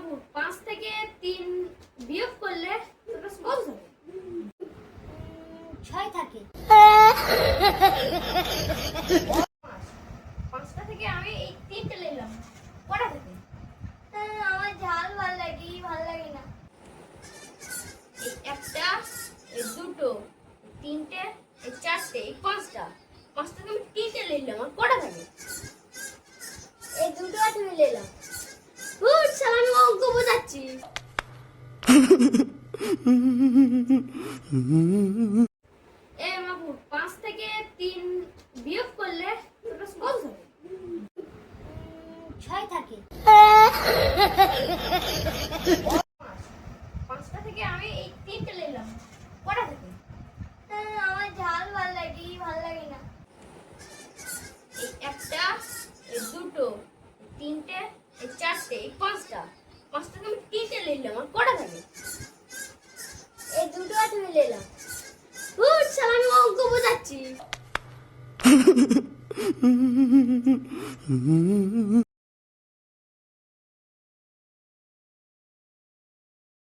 মাপুর 5 থেকে 3 বিয়োগ করলে তোর কত থাকে? 6 থাকে। 5টা থেকে আমি এই 3টে নিলাম, কটা থাকে? আমার ঝাল ভালো লাগে, ভালো লাগে না। এই একটা, এই দুটো, এই তিনটে, এই চারটে, এই পাঁচটা। 5টা থেকে আমি 3টে নিলাম, আর কটা থাকে? এই দুটো আর তুমি নিলাম। হুট, শালা আমি অঙ্ক বোঝাচ্ছি। মাপুর 5 থেকে 3 বিয়োগ করলে তোর কত থাকে? 6 থাকে। 5টা থেকে আমি এই 3টে নিলাম, কটা থাকে? আমার ঝাল ভালো লাগে, ভালো লাগে না। এই একটা, এই দুটো, এই তিনটে, এই চারটে, এই পাঁচটা। 5টা থেকে আমি 3টে নিলাম, আর কটা থাকে? এই দুটো আর তুমি নিলাম। হুট, শালা আমি অঙ্ক বোঝাচ্ছি।